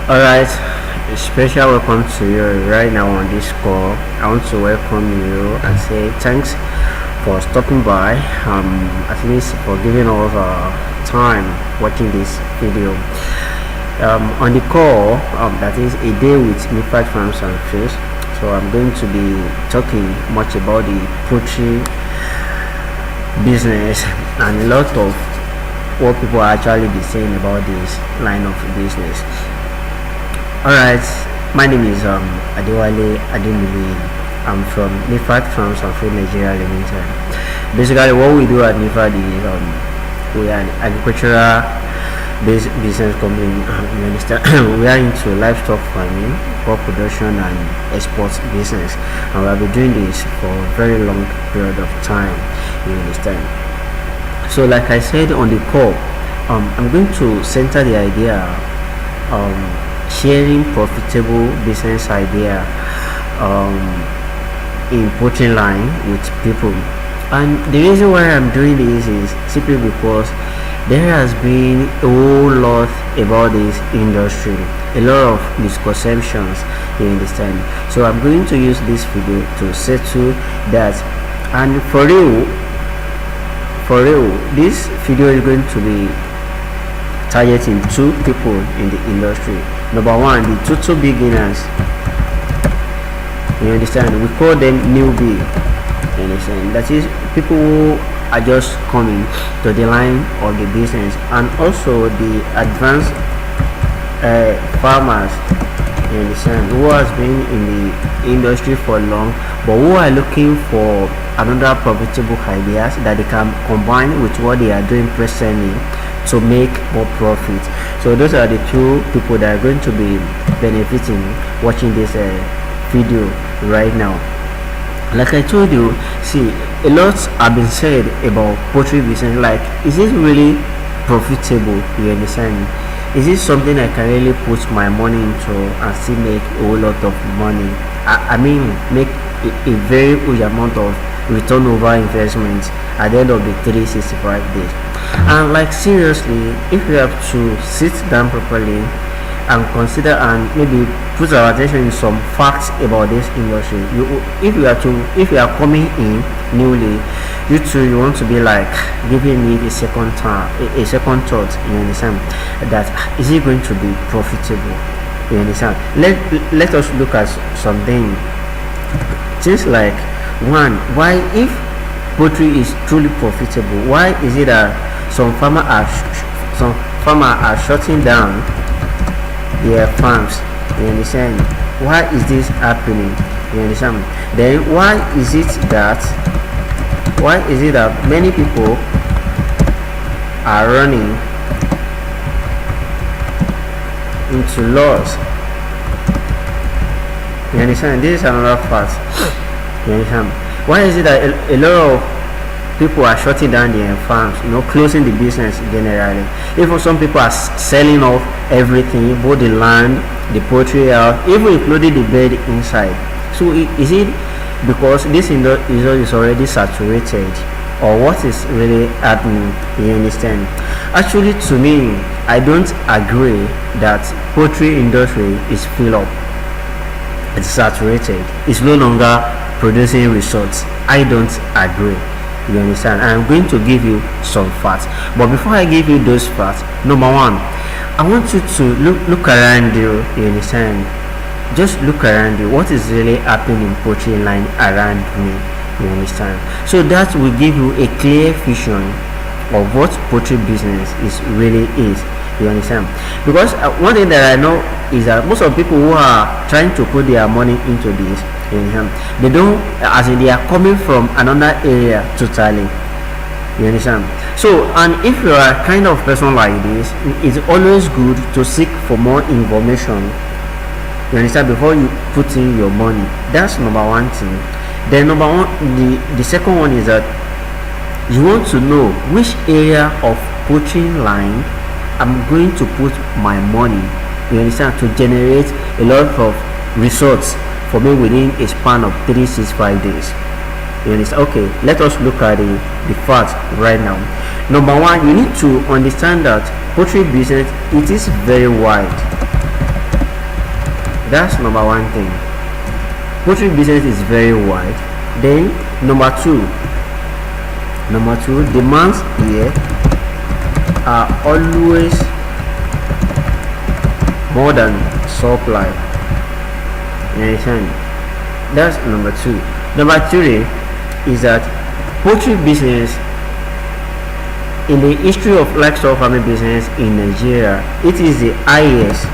Alright, a special welcome to you right now on this call. I want to welcome you and say thanks for stopping by, at least for giving us time watching this video. On the call, that is a day with Mifat Farms and Fish. So I'm going to be talking much about the poultry business and a lot of what people are actually be saying about this line of business. Alright, my name is Adewale Ademili. I'm from Nifat Farms and Food Nigeria Limited. Basically, what we do at Nifat is we are an agricultural based business company. You understand? We are into livestock farming, crop production, and exports business, and we have been doing this for a very long period of time. You understand? So, like I said on the call, I'm going to center the idea. Sharing profitable business idea in poultry line with people, and the reason why I'm doing this is simply because there has been a whole lot about this industry, a lot of misconceptions, you understand. So I'm going to use this video to settle that, and for real, this video is going to be targeting two people in the industry. Number one, the total beginners. You understand? We call them newbie. You understand? That is people who are just coming to the line of the business, and also the advanced farmers. You understand? Who has been in the industry for long, but who are looking for another profitable ideas that they can combine with what they are doing presently to make more profit. So those are the two people that are going to be benefiting watching this video right now. Like I told you, see, a lot have been said about poultry business, like, is it really profitable? You understand? Is it something I can really put my money into and still make a whole lot of money? I mean, make a very huge amount of return over investment at the end of the 365 days. And like, seriously, if we have to sit down properly and consider and maybe put our attention in some facts about this industry, if you are coming in newly, you want to be like giving it a second thought, you understand, that is it going to be profitable? You understand? Let us look at something, just like, one, why, if poultry is truly profitable, why is it that some farmers are shutting down their farms? You understand? Why is this happening? You understand? Then why is it that many people are running into loss? You understand? This is another fact. You understand? Why is it that a lot of people are shutting down their farms, closing the business generally? Even some people are selling off everything, both the land, the poultry house, even including the bed inside. So is it because this industry is already saturated, or what is really happening? You understand? Actually, to me, I don't agree that poultry industry is filled up. It's saturated. It's no longer producing results. I don't agree. You understand? I'm going to give you some facts, but before I give you those facts, number one, I want you to look around you. You understand? Just look around you. What is really happening in poultry line around me? You understand? So that will give you a clear vision of what poultry business really is. You understand? Because one thing that I know is that most of people who are trying to put their money into this, they don't, as in, they are coming from another area totally. You understand? So, and if you are a kind of person like this, it's always good to seek for more information, you understand, before you put in your money. That's number one thing. Then the second one is that you want to know which area of poultry line I'm going to put my money, you understand, to generate a lot of results for me within a span of 365 days. You understand? Okay, let us look at the facts right now. Number one, you need to understand that poultry business, it is very wide. That's number one thing. Poultry business is very wide. Then number two, demands here are always more than supply. You understand? That's number two. Number three is that poultry business, in the history of livestock farming business in Nigeria, it is the highest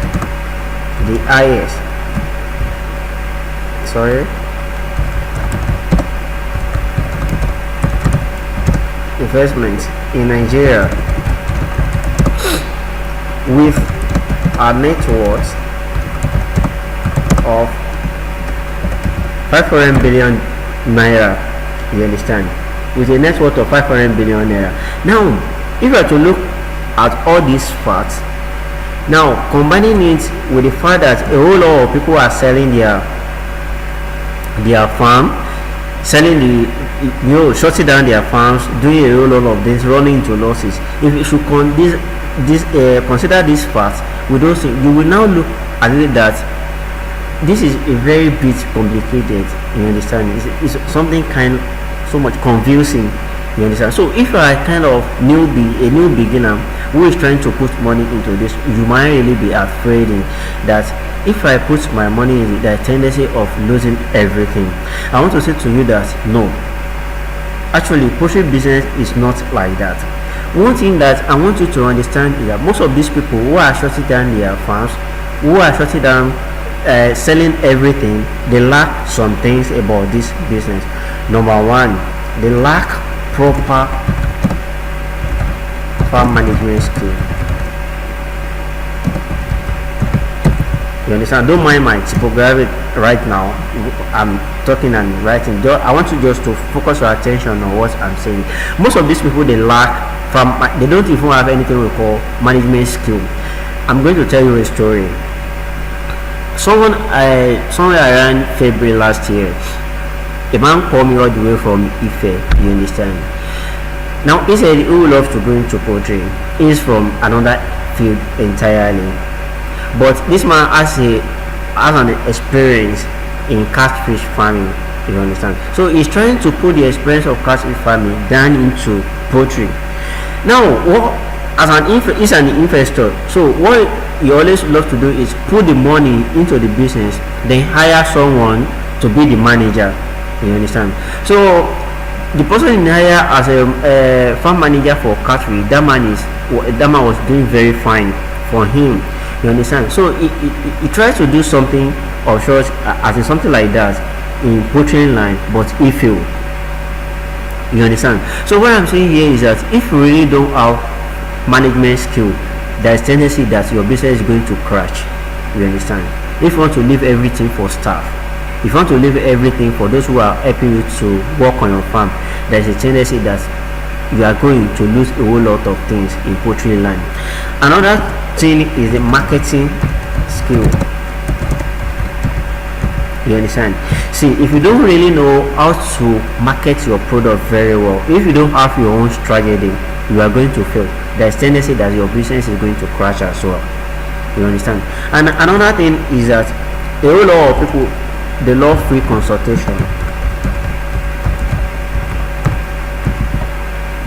investment in Nigeria, with a net worth of 500 billion naira. You understand? With a net worth of 500 billion naira. Now, if you are to look at all these facts, now combining it with the fact that a whole lot of people are selling their farm, shutting down their farms, doing a whole lot of this, running into losses. If you should consider this fact with those things, you will now look at it that this is a very bit complicated. You understand? It's something so much confusing. You understand? So if you are kind of a new beginner who is trying to put money into this, you might really be afraid that if I put my money in, the tendency of losing everything. I want to say to you that no, actually poultry business is not like that. One thing that I want you to understand is that most of these people who are shutting down their farms, who are shutting down selling everything, they lack some things about this business. Number one, they lack proper farm management skill. You understand? Don't mind my typography right now. I'm talking and writing. I want you just to focus your attention on what I'm saying. Most of these people, they lack they don't even have anything we call management skill. I'm going to tell you a story. Somewhere around February last year, a man called me all the way from Ife. You understand? Now he said he would love to go into poultry. He's from another field entirely, but this man has an experience in catfish farming. You understand? So he's trying to put the experience of catfish farming down into poultry. Now, he's an investor. So what you always love to do is put the money into the business, then hire someone to be the manager. You understand? So the person in hire as a farm manager for catfish, that man was doing very fine for him. You understand? So he tries to do something of sort as in something like that in poultry line, but he failed. You understand? So what I'm saying here is that if you really don't have management skill, there is tendency that your business is going to crash. You understand? If you want to leave everything for staff, if you want to leave everything for those who are helping you to work on your farm, there is a tendency that you are going to lose a whole lot of things in poultry line. Another thing is the marketing skill. You understand? See, if you don't really know how to market your product very well, if you don't have your own strategy, you are going to fail. There's tendency that your business is going to crash as well. You understand? And another thing is that a whole lot of people, they love free consultation.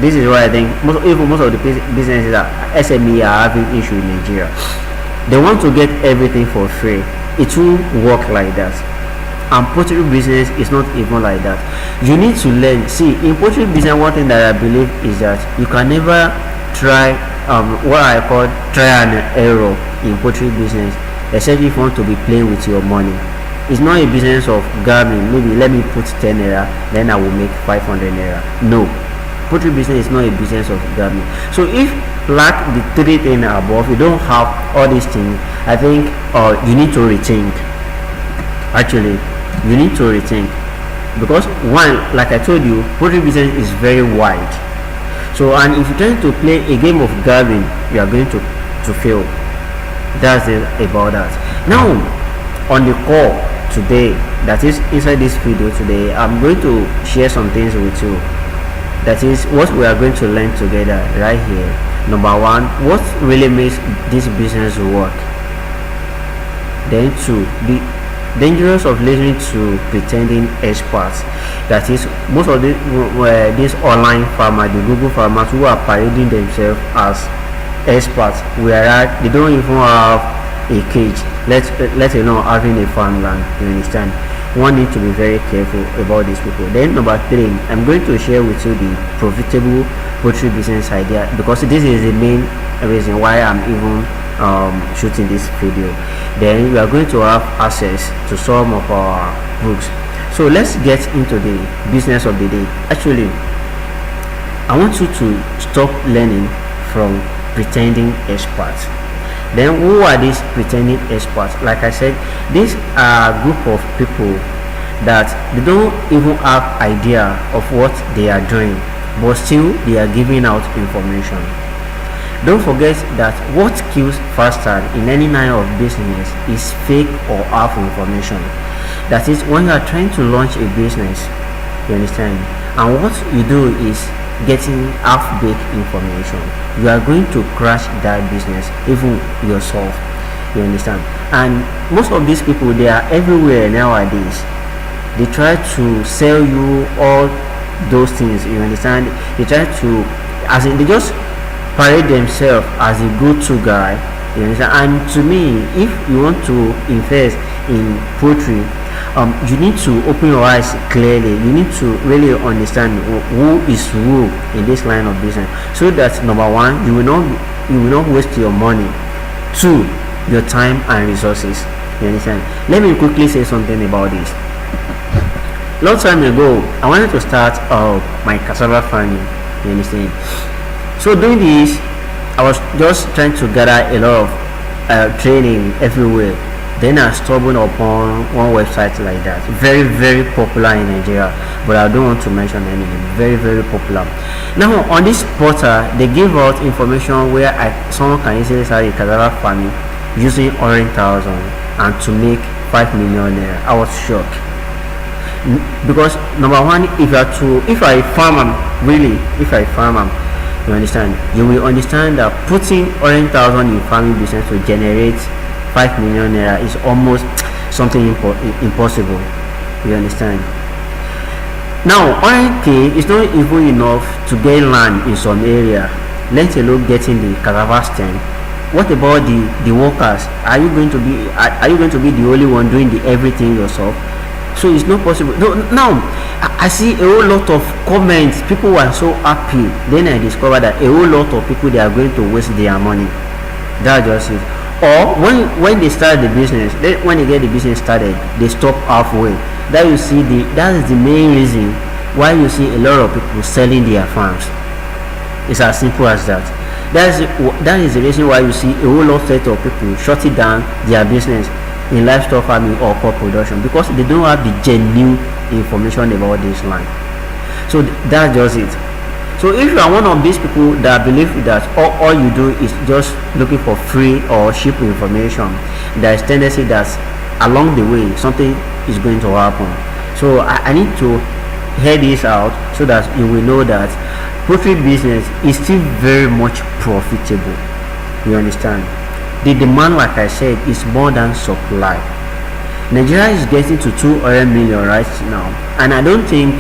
This is why I think most of the businesses that SME are having issue in Nigeria. They want to get everything for free. It won't work like that. And poultry business is not even like that. You need to learn. See, in poultry business, one thing that I believe is that you can never try what I call try and error in poultry business, except if you want to be playing with your money. It's not a business of gambling. Maybe let me put 10 naira, then I will make 500 naira. No, poultry business is not a business of gambling. So if lack the three things above, you don't have all these things, I think you need to rethink. Actually, you need to rethink, because one, like I told you, poultry business is very wide. So, and if you're trying to play a game of gambling, you are going to fail. That's it about that. Now, on the call today, that is inside this video today, I'm going to share some things with you. That is what we are going to learn together right here. Number one, what really makes this business work? Then two, the dangerous of listening to pretending experts. That is, most of these online farmers, the Google farmers who are parading themselves as experts, whereas they don't even have a cage, let alone having a farmland. You understand? One need to be very careful about these people. Then number three, I'm going to share with you the profitable poultry business idea, because this is the main reason why I'm even shooting this video. Then we are going to have access to some of our books. So let's get into the business of the day. Actually, I want you to stop learning from pretending experts. Then who are these pretending experts? Like I said, these are a group of people that they don't even have idea of what they are doing, but still they are giving out information. Don't forget that what kills faster in any line of business is fake or half information. That is, when you are trying to launch a business, you understand, and what you do is getting half-baked information, you are going to crash that business, even yourself. You understand? And most of these people, they are everywhere nowadays. They try to sell you all those things. You understand? They try to, as in, they just parade themselves as a go-to guy. You understand? And to me, if you want to invest in poultry, you need to open your eyes clearly. You need to really understand who is who in this line of business, so that number one, you will not waste your money. Two, your time and resources. You understand? Let me quickly say something about this. Long time ago, I wanted to start my cassava farming. You understand? So doing this, I was just trying to gather a lot of training everywhere. Then I stumbled upon one website like that, very very popular in Nigeria, but I don't want to mention any name. Very very popular. Now on this portal, they give out information where someone can easily start a cassava farming using 100,000 and to make 5 million naira. I was shocked, because number one, if I farm, you understand, you will understand that putting 100,000 in farming business to generate 5 million naira is almost something impossible. You understand? Now 100k is not even enough to get land in some area, let alone getting the cassava stem. What about the workers? Are you going to be the only one doing everything yourself? So it's not possible. No, now I see a whole lot of comments. People were so happy. Then I discovered that a whole lot of people, they are going to waste their money. That's just it. Or when they start the business, when they get the business started, they stop halfway. That is the main reason why you see a lot of people selling their farms. It's as simple as that. That is the reason why you see a whole lot of people shutting down their business in livestock farming or crop production, because they don't have the genuine information about this land. So that's just it. So if you are one of these people that believe that all you do is just looking for free or cheap information, there is tendency that along the way something is going to happen. So I need to hear this out, so that you will know that poultry business is still very much profitable. You understand? The demand, like I said, is more than supply. Nigeria is getting to 200 million right now, and I don't think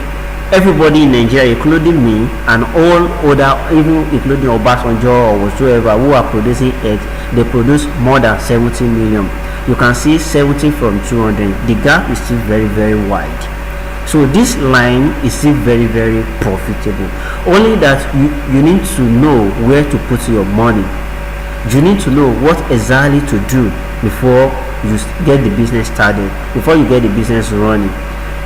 everybody in Nigeria, including me and all other, even including Obasanjo or whatsoever, who are producing eggs, they produce more than 70 million. You can see 70 from 200. The gap is still very very wide. So this line is still very very profitable. Only that you need to know where to put your money. You need to know what exactly to do before you get the business started, before you get the business running.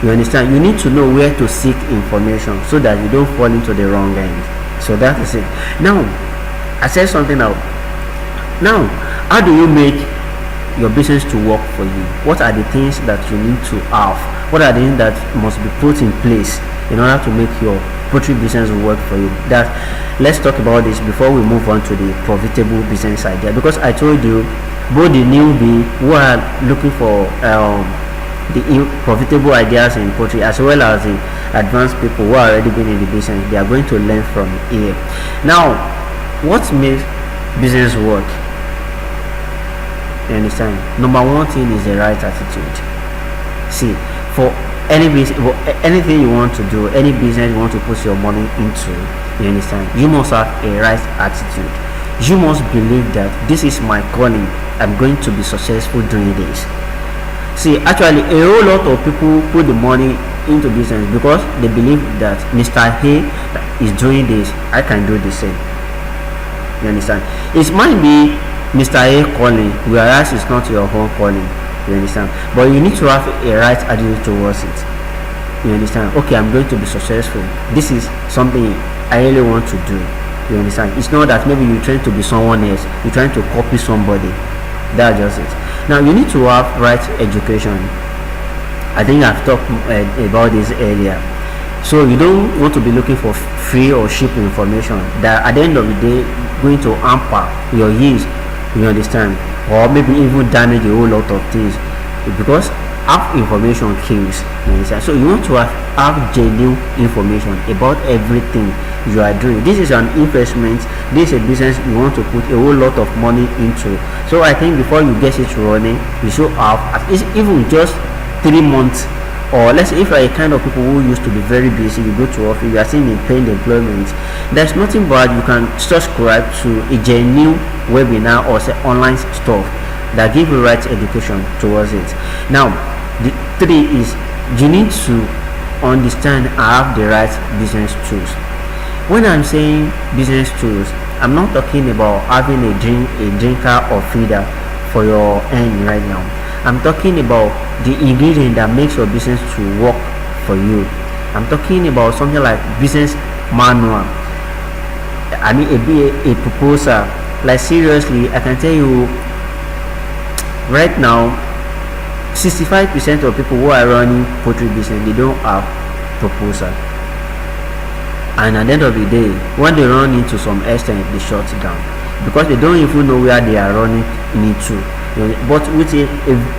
You understand? You need to know where to seek information, so that you don't fall into the wrong end. So that is it. Now I said something now. Now, how do you make your business to work for you? What are the things that you need to have? What are the things that must be put in place in order to make your poultry business work for you? Let's talk about this before we move on to the profitable business idea, because I told you both the newbie who are looking for the profitable ideas in poultry, as well as the advanced people who are already been in the business, they are going to learn from here. Now, what makes business work? You understand? Number one thing is the right attitude. See, for any business, anything you want to do, any business you want to put your money into, you understand, you must have a right attitude. You must believe that this is my calling, I'm going to be successful doing this. See, actually a whole lot of people put the money into business because they believe that Mr. A is doing this, I can do the same. You understand? It might be Mr. A calling, whereas it's not your own calling. You understand? But you need to have a right attitude towards it. You understand? Okay, I'm going to be successful. This is something I really want to do. You understand? It's not that maybe you're trying to be someone else, you're trying to copy somebody. That's just it. Now you need to have right education. I think I've talked about this earlier. So you don't want to be looking for free or cheap information that at the end of the day going to hamper your years. You understand? Or maybe even damage a whole lot of things, because half information kills. You understand? So you want to have genuine information about everything you are doing. This is an investment, this is a business you want to put a whole lot of money into. So I think before you get it running, you should have at least even just 3 months, or let's say if you are a kind of people who used to be very busy, you go to office, you are still in paid employment, there's nothing bad, you can subscribe to a genuine webinar or say online stuff that give you right education towards it. Now the 3 is you need to understand and have the right business tools. When I'm saying business tools, I'm not talking about having a drinker or feeder for your end right now. I'm talking about the ingredient that makes your business to work for you. I'm talking about something like business manual. I mean a proposal. Like seriously, I can tell you right now 65% of people who are running poultry business, they don't have proposal. And at the end of the day, when they run into some extent, they shut down because they don't even know where they are running into. But with a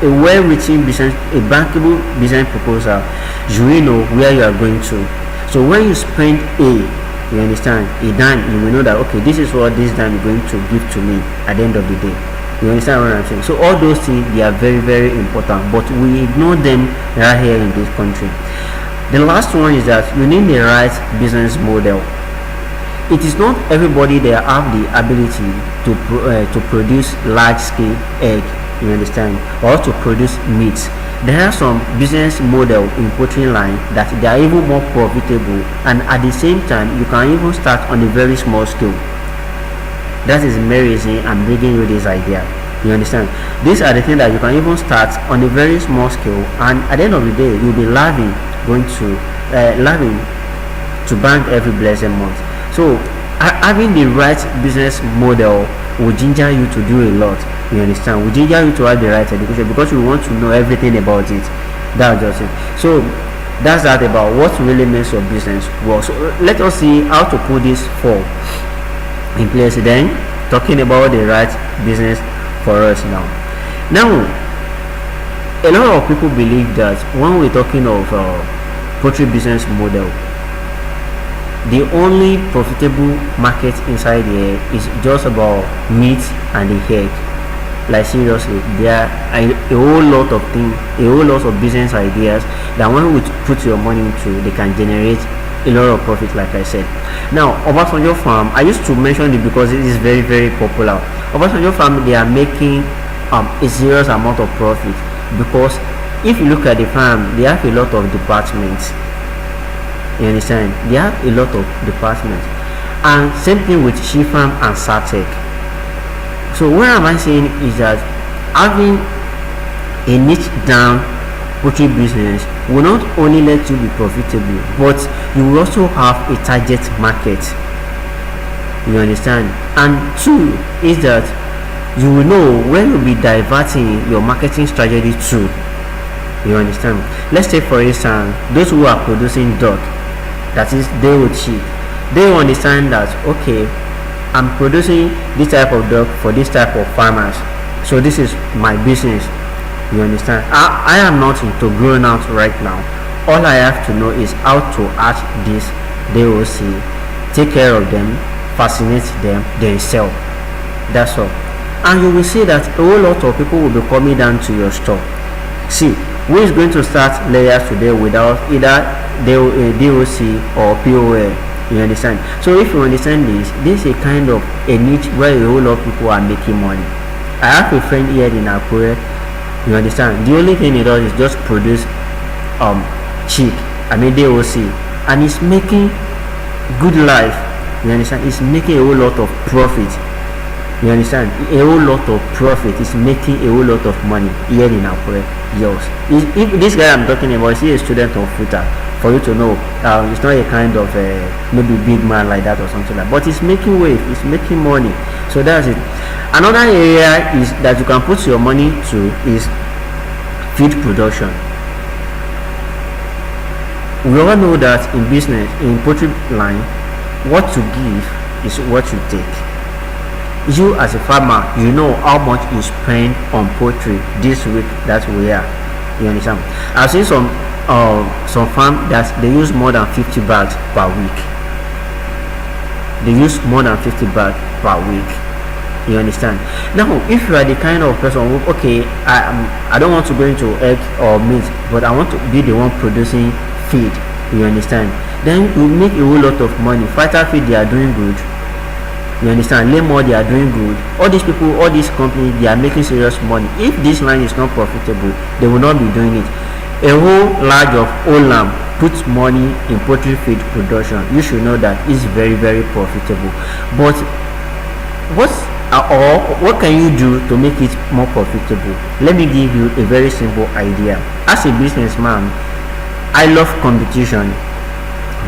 well-written business, a bankable business proposal, you will know where you are going to. So when you spend you understand, a dime, you will know that okay, this is what this dime is going to give to me at the end of the day. You understand what I'm saying? So all those things, they are very, very important, but we ignore them right here in this country. The last one is that you need the right business model. It is not everybody that have the ability to produce large-scale egg, you understand, or to produce meat. There are some business model in poultry line that they are even more profitable, and at the same time, you can even start on a very small scale. That is the main reason I'm bringing you this idea. You understand? These are the things that you can even start on a very small scale, and at the end of the day, you'll be laughing to bank every blessed month. So having the right business model will ginger you to do a lot. You understand? Will ginger you to have the right education because you want to know everything about it. That's just it. So that's that about what really makes your business work. So let us see how to put this for in place. Then talking about the right business for us now. A lot of people believe that when we're talking of poultry business model, the only profitable market inside here is just about meat and the egg. Like seriously, there are a whole lot of things, a whole lot of business ideas that when we put your money into, they can generate a lot of profit, like I said. Now Obasanjo farm, I used to mention it because it is very, very popular. Obasanjo farm, they are making a serious amount of profit, because if you look at the farm, they have a lot of departments. You understand? They have a lot of departments, and same thing with She Farm and Satek. So what am I saying is that having a niche down poultry business will not only let you be profitable, but you will also have a target market. You understand? And 2 is that you will know when you'll be diverting your marketing strategy to. You understand? Let's take for instance those who are producing duck, that is they will cheap. They will understand that okay, I'm producing this type of duck for this type of farmers, so this is my business. You understand? I am not into growing out right now. All I have to know is how to hatch this. They will see, take care of them, fascinate them, then sell. That's all. and you will see that a whole lot of people will be coming down to your store. See, who is going to start layers today without either DOC or POL? You understand? So if you understand this is a kind of a niche where a whole lot of people are making money. I have a friend here in Akure. You understand? The only thing he does is just produce chick, DOC, and he's making good life. You understand? He's making a whole lot of profit. You understand? A whole lot of profit. Is making a whole lot of money here in Akure. Yes. If this guy I'm talking about is he a student of FUTA, for you to know, it's not a kind of maybe big man like that or something like that. But he's making wave. He's making money. So that's it. Another area is that you can put your money to is feed production. We all know that in business, in poultry line, what you give is what you take. You as a farmer, you know how much you spend on poultry this week that we are. You understand? I've seen some farm that they use more than 50 bags per week. They use more than 50 bags per week. You understand? Now, if you are the kind of person who, okay, I don't want to go into egg or meat, but I want to be the one producing feed. You understand? Then you make a whole lot of money. Fighter feed, they are doing good. You understand? Lemon, they are doing good. All these people, all these companies, they are making serious money. If this line is not profitable, they will not be doing it. A whole large of Olam puts money in poultry feed production. You should know that it's very, very profitable. But what can you do to make it more profitable? Let me give you a very simple idea. As a businessman, I love competition,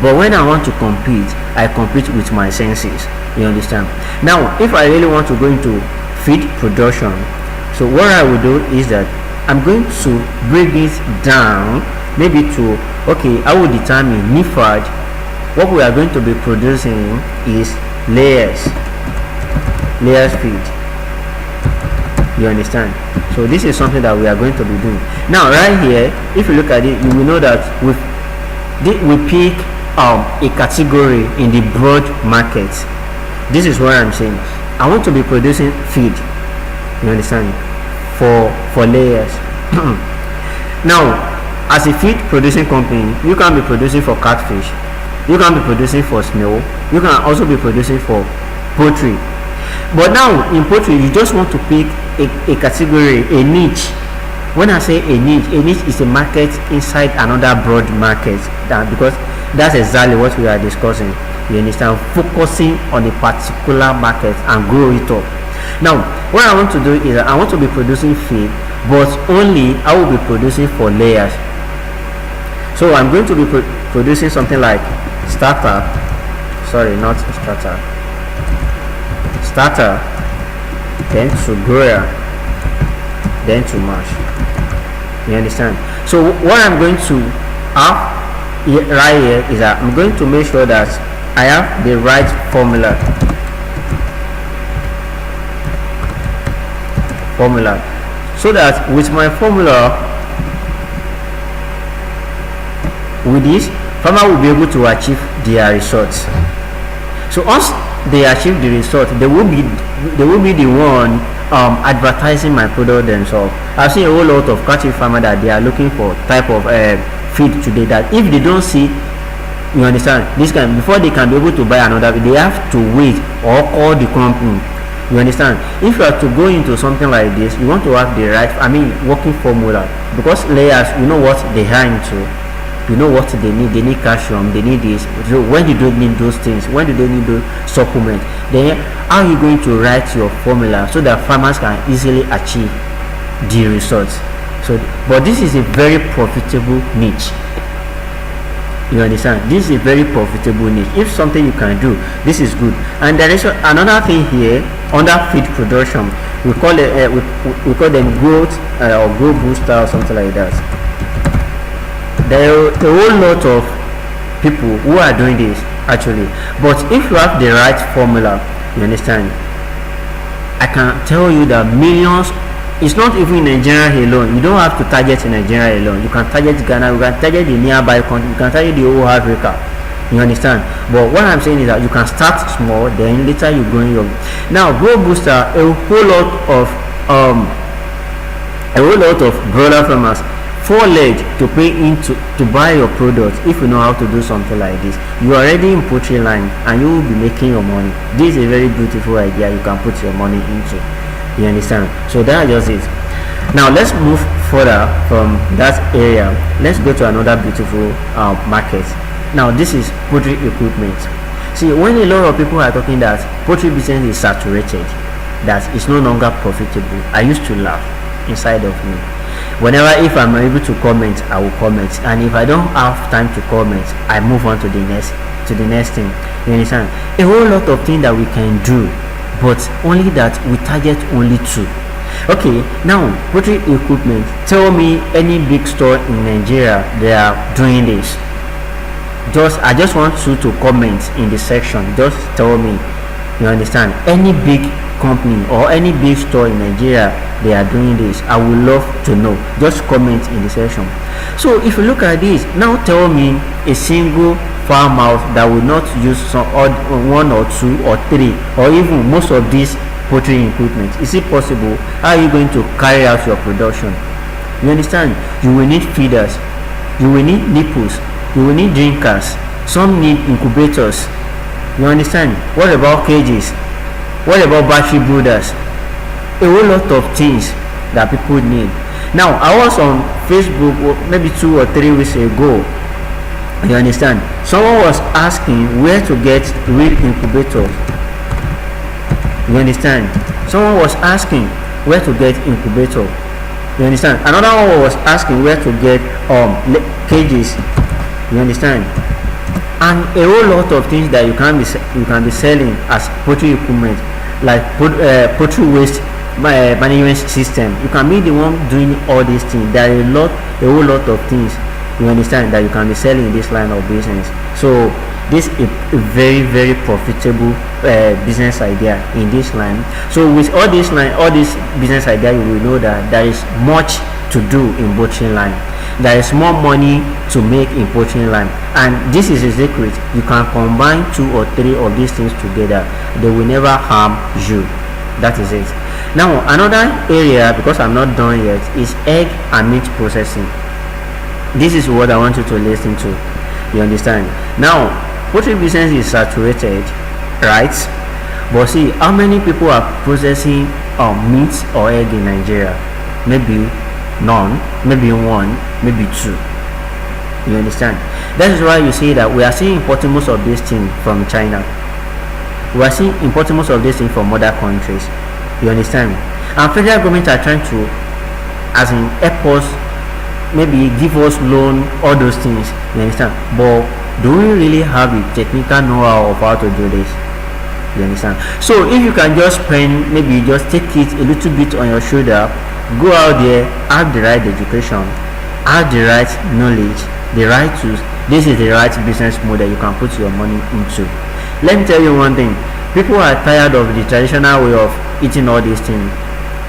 but when I want to compete, I compete with my senses. You understand? Now, if I really want to go into feed production, so what I will do is that I'm going to bring it down, maybe to, okay, I will determine NIFAD. What we are going to be producing is layers feed. You understand? So this is something that we are going to be doing. Now, right here, if you look at it, you will know that we pick a category in the broad market. This is what I'm saying. I want to be producing feed. You understand? For layers. Now, as a feed producing company, you can be producing for catfish. You can be producing for snail. You can also be producing for poultry. But now in poultry, you just want to pick a category, a niche. When I say a niche is a market inside another broad market. Because that's exactly what we are discussing. You understand? Focusing on a particular market and grow it up. Now, what I want to do is I want to be producing feed, but only I will be producing for layers. So I'm going to be producing something like starter, then to grower, then to mash. You understand? So what I'm going to have right here is that I'm going to make sure that I have the right formula, so that with my formula, with this, farmer will be able to achieve their results. So once they achieve the result, they will be the one advertising my product themselves. I've seen a whole lot of cattle farmers that they are looking for type of feed today, that if they don't see, you understand, this kind, before they can be able to buy another, they have to wait or call the company. You understand? If you are to go into something like this, you want to have the right, working formula, because layers, you know what they are into, you know what they need calcium, they need this. So when you don't need those things, when do they need those supplements, then how are you going to write your formula so that farmers can easily achieve the results? So, but this is a very profitable niche. You understand? This is a very profitable niche. If something you can do, this is good. And there is another thing here under feed production. We call it we call them growth or growth booster or something like that. There are a whole lot of people who are doing this actually. But if you have the right formula, you understand, I can tell you that millions. It's not even in Nigeria alone. You don't have to target in Nigeria alone. You can target Ghana, you can target the nearby country, you can target the whole Africa. You understand? But what I'm saying is that you can start small, then later you go in your. Now, Grow Booster, um a whole lot of broiler farmers fall late to pay into to buy your product. If you know how to do something like this, you are already in poultry line and you will be making your money. This is a very beautiful idea you can put your money into. You understand? So that's just it. Now let's move further from that area. Let's go to another beautiful market. Now this is poultry equipment. See, when a lot of people are talking that poultry business is saturated, that it's no longer profitable, I used to laugh inside of me. Whenever, if I'm able to comment, I will comment, and if I don't have time to comment, I move on to the next thing. You understand? A whole lot of things that we can do, but only that we target only two. Okay, now poultry equipment. Tell me any big store in Nigeria they are doing this. I just want you to comment in the section. Just tell me. You understand? Any big company or any big store in Nigeria they are doing this. I would love to know. Just comment in the section. So if you look at this, now tell me a single farmhouse that will not use some odd one or two or three or even most of these poultry equipment. Is it possible? How are you going to carry out your production? You understand? You will need feeders, you will need nipples, you will need drinkers, some need incubators. You understand? What about cages? What about battery brooders? A whole lot of things that people need. Now I was on Facebook maybe 2 or 3 weeks ago. You understand? Someone was asking where to get real incubators. You understand? Someone was asking where to get incubator. You understand? Another one was asking where to get cages. You understand? And a whole lot of things that you can be selling as poultry equipment, like poultry waste management system. You can be the one doing all these things. There are a whole lot of things, you understand, that you can be selling in this line of business. So this is a very, very profitable business idea in this line. So with all this business idea, you will know that there is much to do in poultry line. There is more money to make in poultry line, and this is a secret. You can combine 2 or 3 of these things together. They will never harm you. That is it. Now another area, because I'm not done yet, is egg and meat processing. This is what I want you to listen to. You understand? Now poultry business is saturated, right? But see, how many people are processing meat or egg in Nigeria? Maybe none, maybe 1, maybe 2. You understand? That is why you see that we are seeing importing most of these things from China. We are seeing importing most of these things from other countries. You understand? And federal government are trying to, as in, help us, maybe give us loan, all those things. You understand? But do we really have the technical know-how of how to do this? You understand? So if you can just spend, maybe just take it a little bit on your shoulder, go out there, have the right education, have the right knowledge, the right tools, this is the right business model you can put your money into. Let me tell you one thing. People are tired of the traditional way of eating all these things,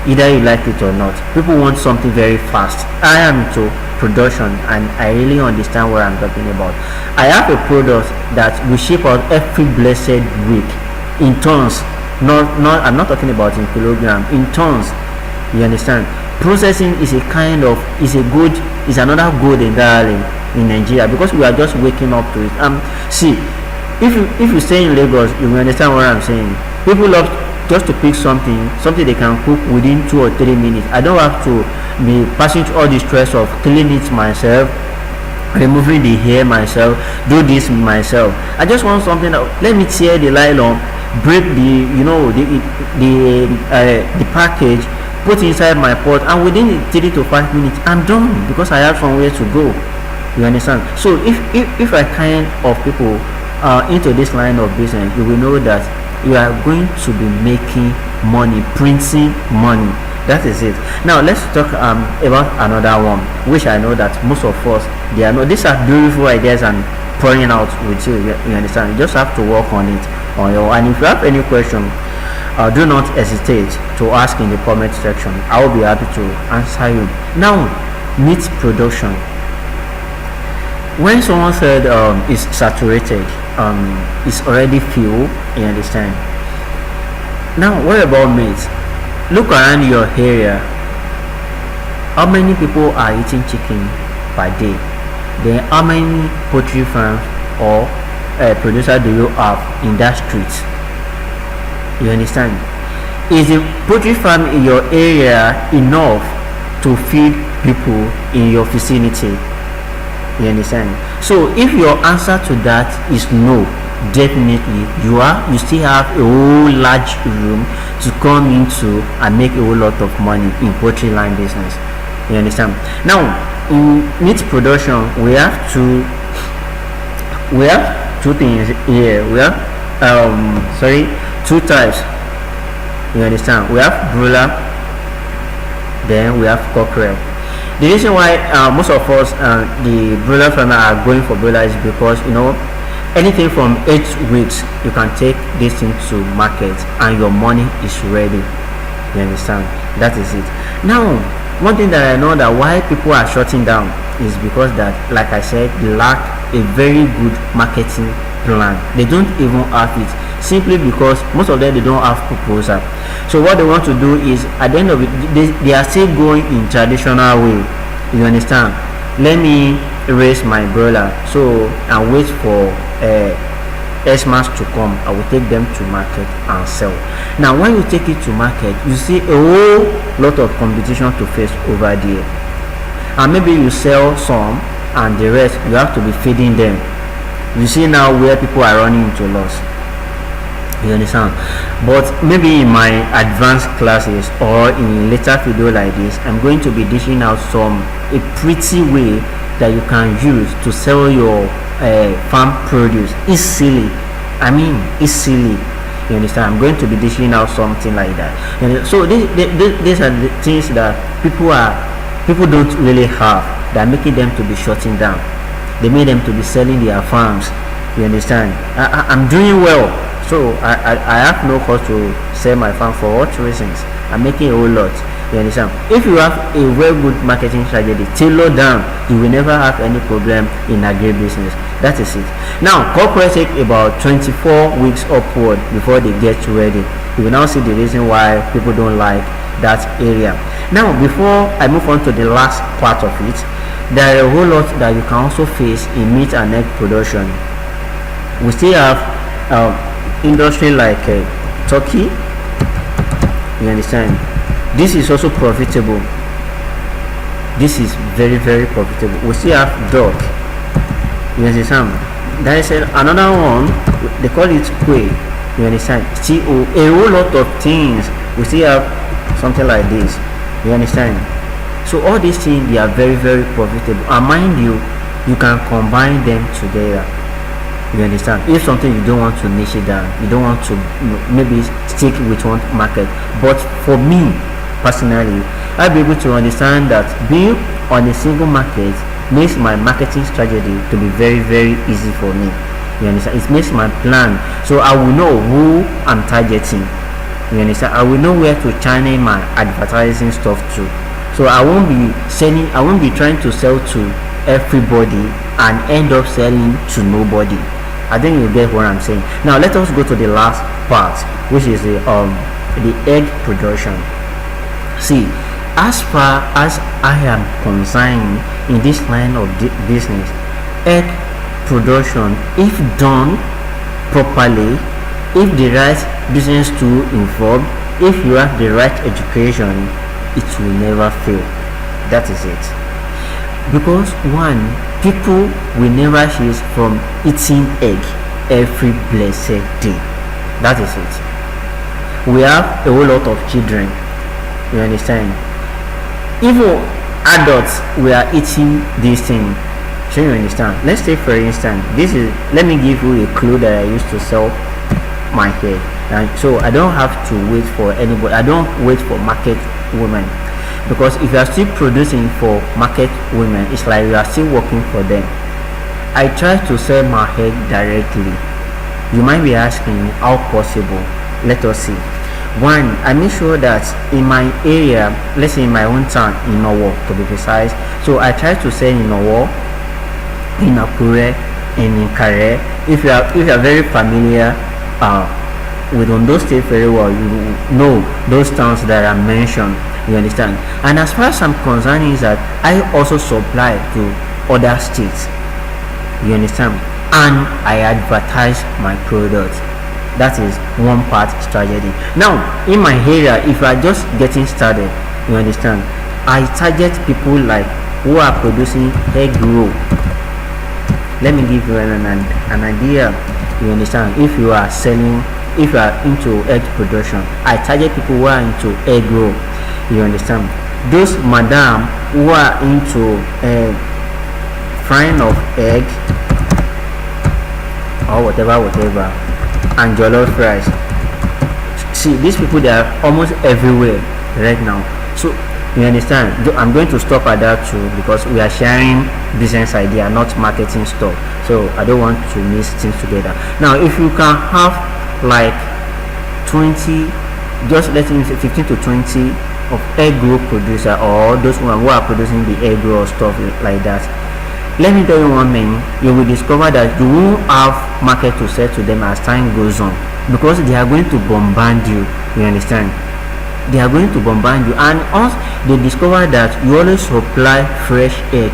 either you like it or not. People want something very fast. I am into production and I really understand what I'm talking about. I have a product that we ship out every blessed week in tons. I'm not talking about in kilograms, in tons. You understand? Processing is another good entirely in Nigeria, because we are just waking up to it. See, if you stay in Lagos, you will understand what I'm saying. People love just to pick something they can cook within 2 or 3 minutes. I don't have to be passing through all the stress of cleaning it myself, removing the hair myself, do this myself. I just want something that, let me tear the nylon, break the package, put inside my pot, and within 3 to 5 minutes I'm done, because I have somewhere to go. You understand? So if I kind of people into this line of business, you will know that you are going to be making money, printing money. That is it. Now let's talk about another one, which I know that most of us, these are beautiful ideas and pouring out with you. You understand? You just have to work on it on your own. And if you have any question, do not hesitate to ask in the comment section. I will be happy to answer you. Now, meat production. when someone said it's saturated, it's already full, you understand. Now what about meat? Look around your area. How many people are eating chicken per day? Then how many poultry farms or producer do you have in that street? You understand? Is a poultry farm in your area enough to feed people in your vicinity? You understand? So if your answer to that is no, definitely you still have a whole large room to come into and make a whole lot of money in poultry line business. You understand? Now in meat production we have two things here. We have two types. You understand? We have broiler, then we have cockerel. The reason why most of us the broiler farmer are going for broiler is because anything from 8 weeks you can take this thing to market and your money is ready. You understand? That is it. Now one thing that I know that why people are shutting down is because that, like I said, they lack a very good marketing plan. They don't even have it, simply because most of them, they don't have proposal. So what they want to do is, at the end of it, they are still going in traditional way. You understand? Let me raise my broiler so and wait for Xmas to come. I will take them to market and sell. Now when you take it to market, you see a whole lot of competition to face over there, and maybe you sell some and the rest you have to be feeding them. You see now where people are running into loss. You understand? But maybe in my advanced classes or in later video like this, I'm going to be dishing out a pretty way that you can use to sell your farm produce easily. I mean easily. You understand? I'm going to be dishing out something like that. So these are the things that people don't really have, that are making them to be shutting down. They made them to be selling their farms. You understand? I'm doing well, so I have no cause to sell my farm. For what reasons? I'm making a whole lot. You understand? If you have a very good marketing strategy tailored down, you will never have any problem in agribusiness. That is it. Now corporate take about 24 weeks upward before they get ready. You will now see the reason why people don't like that area. Now before I move on to the last part of it, there are a whole lot that you can also face in meat and egg production. We still have industry like turkey. You understand? This is also profitable. This is very, very profitable. We still have duck. You understand? There is another one, they call it quail. You understand? See, a whole lot of things. We still have something like this. You understand? So all these things, they are very, very profitable, and mind you, you can combine them together. You understand? If something you don't want to niche it down, you don't want to maybe stick with one market. But for me personally, I'll be able to understand that being on a single market makes my marketing strategy to be very, very easy for me. You understand? It makes my plan, so I will know who I'm targeting. You understand? I will know where to channel my advertising stuff to. So I won't be trying to sell to everybody and end up selling to nobody. I think you get what I'm saying. Now let us go to the last part, which is the egg production. See, as far as I am concerned in this line of business, egg production, if done properly, if the right business tool involved, if you have the right education, it will never fail. That is it. Because one, people will never cease from eating egg every blessed day. That is it. We have a whole lot of children. You understand? Even adults, we are eating this thing. So you understand? Let's say for instance, let me give you a clue that I used to sell my hair. And so I don't have to wait for anybody. I don't wait for market women, because if you are still producing for market women, it's like you are still working for them. I try to sell my hair directly. You might be asking how possible. Let us see. One, I make sure that in my area, let's say in my own town, in Owo to be precise, so I try to sell in Owo, in Akure and in Kare. If you are very familiar with Ondo State very well, you know those towns that are mentioned. You understand? And as far as I'm concerned is that I also supply to other states. You understand? And I advertise my products. That is one part strategy. Now, in my area, if you are just getting started, you understand, I target people like who are producing egg roll. Let me give you an idea. You understand? If you are into egg production, I target people who are into egg roll. You understand? Those madam who are into frying of egg or whatever, and jollof rice. See, these people, they are almost everywhere right now. So you understand, I'm going to stop at that too, because we are sharing business idea, not marketing stuff. So I don't want to mix things together. Now, if you can have like 20, just let's say 15 to 20 of egg roll producer, or those who are producing the egg roll stuff like that, let me tell you one thing, you will discover that you won't have market to sell to them as time goes on, because they are going to bombard you. You understand? They are going to bombard you, and once they discover that you always supply fresh egg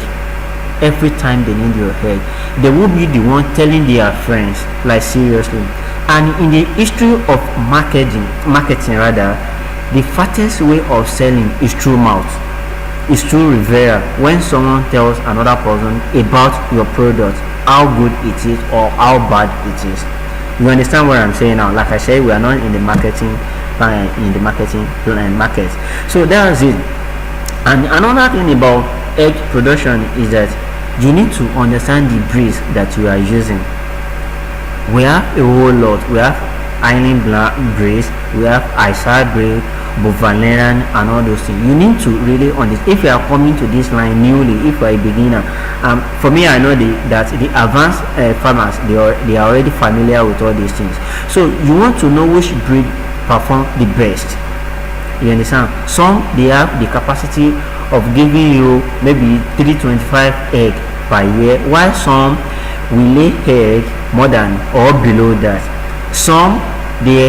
every time they need your egg, they will be the one telling their friends, like seriously. And in the history of marketing rather, the fastest way of selling is through mouth, is through referral. When someone tells another person about your product, how good it is or how bad it is. You understand what I'm saying now? Like I said, we are not in the marketing market. So that's it. And another thing about egg production is that you need to understand the breeds that you are using. We have a whole lot. We have Island Black breeds, we have Isa breed, Bovaneran, and all those things. You need to really understand. If you are coming to this line newly, if you are a beginner, for me, I know that the advanced farmers, they are already familiar with all these things. So you want to know which breed perform the best. You understand? Some, they have the capacity of giving you maybe 325 egg per year, while some will lay egg more than or below that. Some, they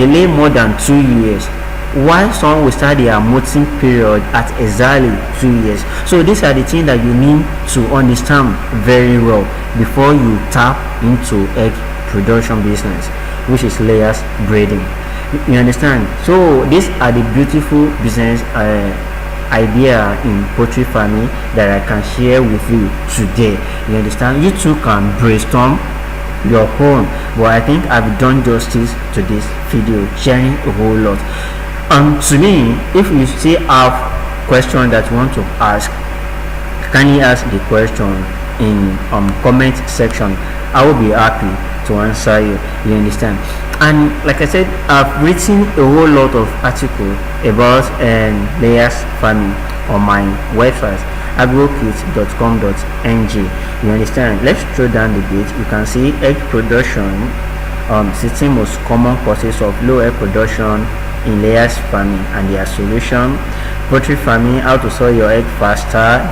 lay more than 2 years, while some will start their molting period at exactly 2 years. So these are the things that you need to understand very well before you tap into egg production business, which is layers breeding. You understand? So these are the beautiful business idea in poultry farming that I can share with you today. You understand? You too can brainstorm your own, but I think I've done justice to this video, sharing a whole lot. To me, if you still have questions that you want to ask, kindly ask the question in comment section. I will be happy to answer you. You understand? And like I said, I've written a whole lot of articles about layers farming on my website, agrokit.com.ng. You understand? Let's throw down the bit. You can see egg production, 16 most common causes of low egg production in layers farming and their solution. Poultry farming, how to sell your egg faster.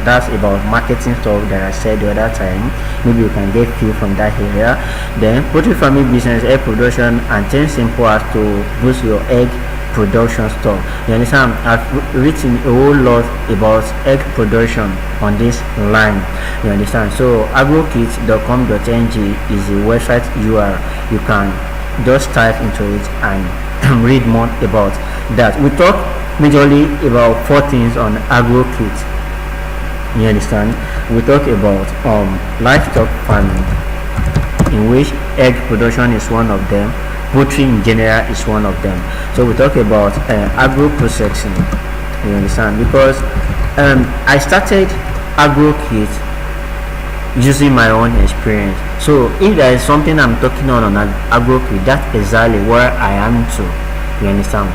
That's about marketing stuff that I said the other time. Maybe you can get feel from that area. Then poultry farming business, egg production, and 10 simple as to boost your egg production stuff. You understand? I've written a whole lot about egg production on this line. You understand? So agrokit.com.ng is the website URL. You can just type into it and read more about that. We talk majorly about 4 things on agrokit. You understand? We talk about livestock farming, in which egg production is one of them. Poultry in general is one of them. So we talk about agro processing. You understand? Because I started agrokit using my own experience. So if there is something I'm talking on agrokit, that's exactly where I am to. You understand?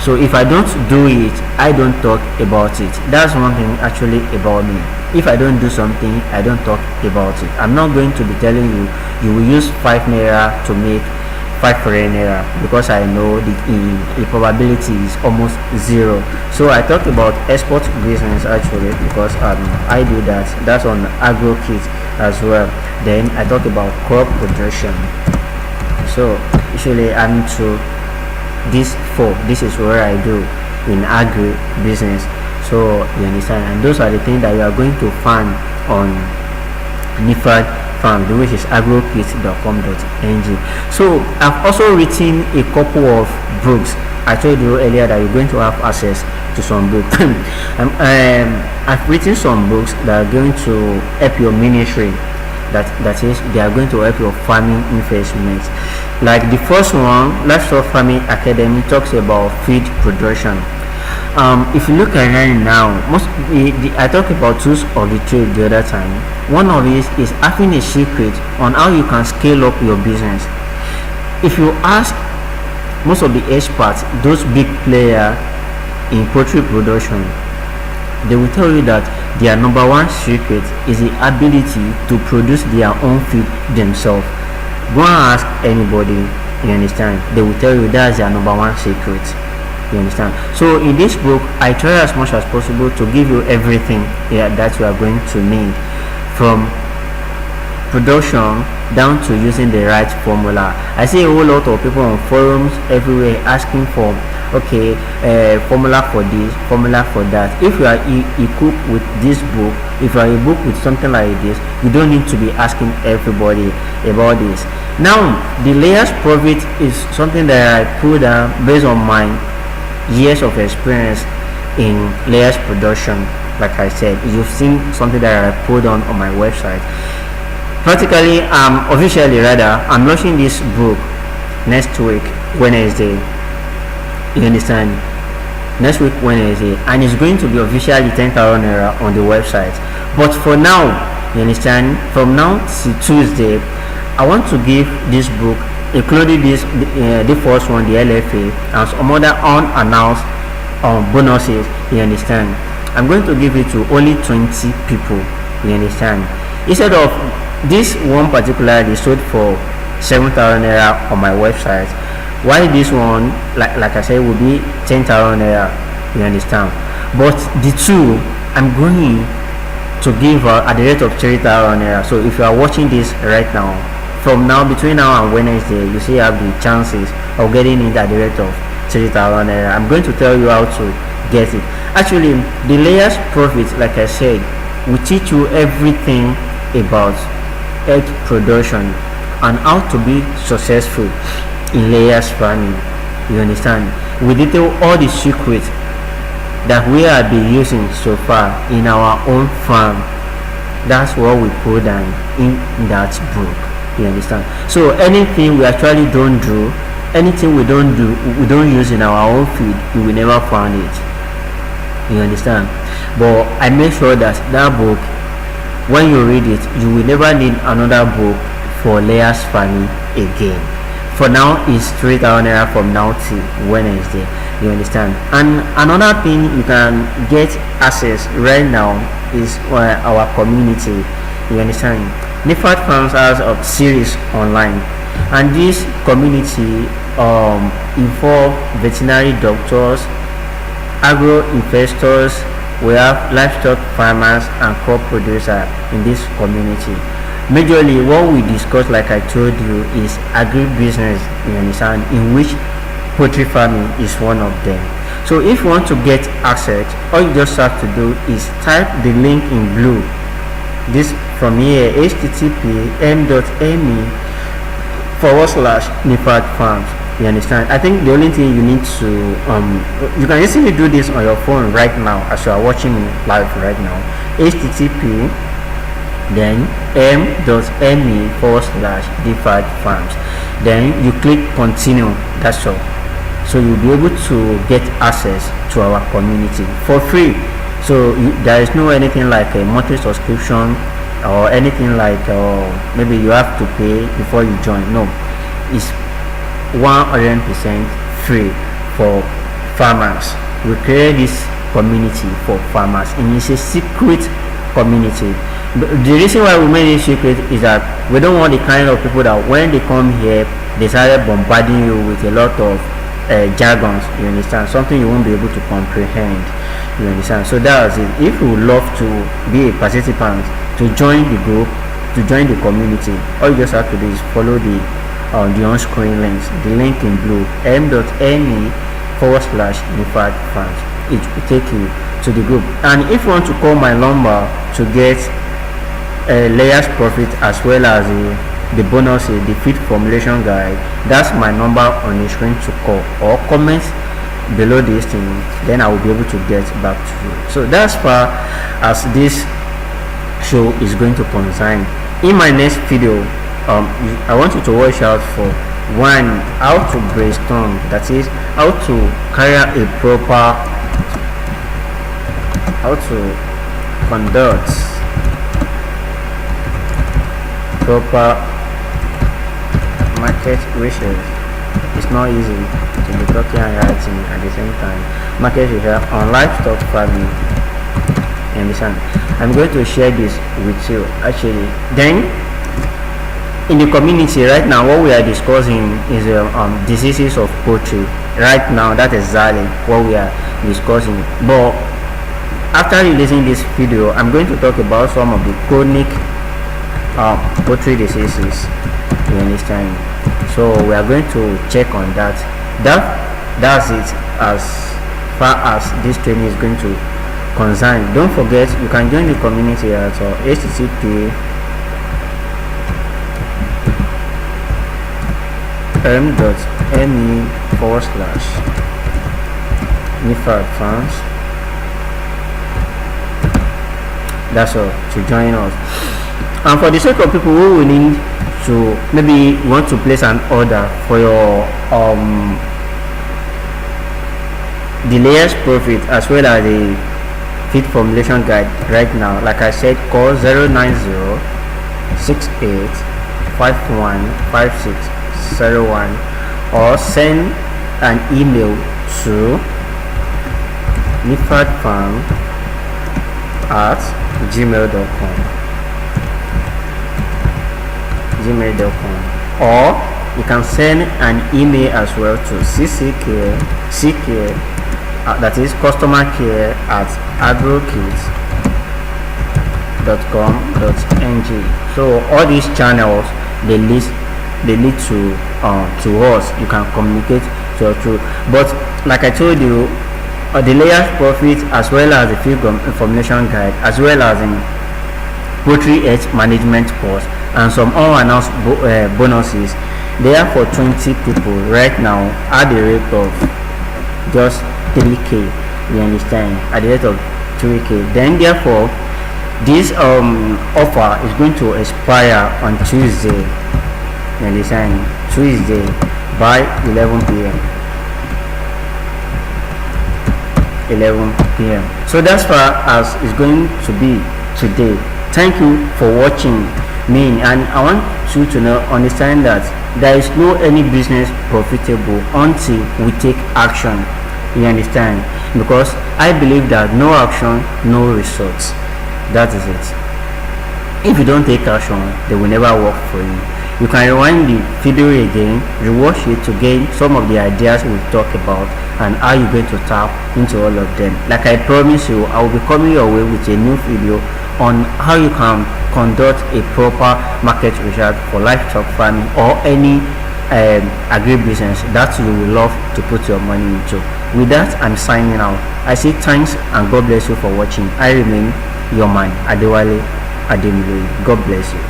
So if I don't do it, I don't talk about it. That's one thing actually about me. If I don't do something, I don't talk about it. I'm not going to be telling you you will use 5 naira to make 5 foreign naira, because I know the probability is almost zero. So I talked about export business actually, because I do that. That's on agro kit as well. Then I talked about crop production. So usually I'm to this four. This is where I do in agri business. So you understand, and those are the things that you are going to find on Nifad Farm, which is agrokit.com.ng. So I've also written a couple of books. I told you earlier that you're going to have access to some books. I've written some books that are going to help your ministry. That is, they are going to help your farming investments. Like the first one, Livestock Farming Academy, talks about feed production. If you look at it now, I talked about tools of the trade the other time. One of it is having a secret on how you can scale up your business. If you ask most of the experts, those big players in poultry production, they will tell you that their number one secret is the ability to produce their own feed themselves. Go and ask anybody, you understand, they will tell you that's their number one secret. You understand? So in this book, I try as much as possible to give you everything that you are going to need, from production down to using the right formula. I see a whole lot of people on forums everywhere asking for formula for this, formula for that. If you are equipped with this book, if you are a book with something like this, you don't need to be asking everybody about this. Now the layers profit is something that I put down based on my years of experience in layers production. Like I said, you've seen something that I put on my website. Practically, officially rather, I'm launching this book next week Wednesday. You understand? Next week Wednesday, and it's going to be officially 10,000 naira on the website. But for now, you understand, from now to Tuesday, I want to give this book, including this the first one, the LFA, and some other unannounced bonuses. You understand? I'm going to give it to only 20 people. You understand? Instead of this one particularly sold for 7,000 naira on my website, why this one, like I said, will be 10,000 naira. You understand? But the two I'm going to give at the rate of 3,000 naira. So if you are watching this right now, from now, between now and Wednesday, you see, have the chances of getting it at the rate of 3,000 naira. I'm going to tell you how to get it. Actually, the layers profit, like I said, will teach you everything about egg production and how to be successful in layers farming. You understand? We detail all the secrets that we have been using so far in our own farm. That's what we put down in that book. You understand? So anything we actually don't do, anything we don't use in our own feed, you will never find it. You understand? But I make sure that book, when you read it, you will never need another book for layers farming again. For now, it's 3,000 naira from now till Wednesday. You understand? And another thing you can get access right now is our community. You understand? Nifad Farms has a series online, and this community involve veterinary doctors, agro investors. We have livestock farmers and crop producers in this community. Majorly what we discuss, like I told you, is agribusiness, you understand, in which poultry farming is one of them. So if you want to get access, all you just have to do is type the link in blue, this from here, http://nifad farms. You understand? I think the only thing you need to you can easily do this on your phone right now as you are watching me live right now. http then m.me/nifad farms. Then you click continue. That's all. So you'll be able to get access to our community for free. So there is no anything like a monthly subscription or anything like maybe you have to pay before you join. No, it's 100% free for farmers. We create this community for farmers, and it's a secret community. The reason why we made it secret is that we don't want the kind of people that when they come here, they started bombarding you with a lot of jargons, you understand, something you won't be able to comprehend, you understand. So that's it. If you would love to be a participant, to join the group, to join the community, all you just have to do is follow the on-screen links, the link in blue, m.me/nifad-fans. It will take you to the group. And if you want to call my number to get layers profit as well as the bonuses, the feed formulation guide, that's my number on the screen to call, or comment below this thing, then I will be able to get back to you. So that's far as this show is going to concern. In my next video, I want you to watch out for one, how to brainstorm, that is how to carry out a proper, how to conduct proper market research. It's not easy to be talking and writing at the same time. Market research on livestock farming. You understand? I'm going to share this with you actually. Then in the community right now, what we are discussing is diseases of poultry. Right now, that is exactly what we are discussing. But after releasing this video, I'm going to talk about some of the chronic poultry diseases. You understand? So we are going to check on that. That's it as far as this training is going to concern. Don't forget, you can join the community at http m.me/nifad-fans. That's all, to join us. And for the sake of people who will need to maybe want to place an order for your the layers profit as well as the feed formulation guide right now, like I said, call 09068515601 or send an email to nifadfarm@gmail.com, or you can send an email as well to ck that is customer care @agrokits.com.ng. so all these channels, they lead to us. You can communicate to us through. But like I told you, the layers profit as well as the feed formulation guide as well as in poultry health management course and some unannounced bonuses, they are for 20 people right now at the rate of just 3k. You understand? At the rate of 3k. Then therefore this offer is going to expire on Tuesday. You understand? Tuesday by 11 p.m. So that's far as it's going to be today. Thank you for watching me, and I want you to understand that there is no any business profitable until we take action. You understand? Because I believe that no action, no results. That is it. If you don't take action, they will never work for you. You can rewind the video again, rewatch it to gain some of the ideas we talked about and how you're going to tap into all of them. Like I promise you, I will be coming your way with a new video on how you can conduct a proper market research for livestock farming or any agribusiness that you will love to put your money into. With that, I'm signing out. I say thanks and God bless you for watching. I remain your man, Adewale Ademile. God bless you.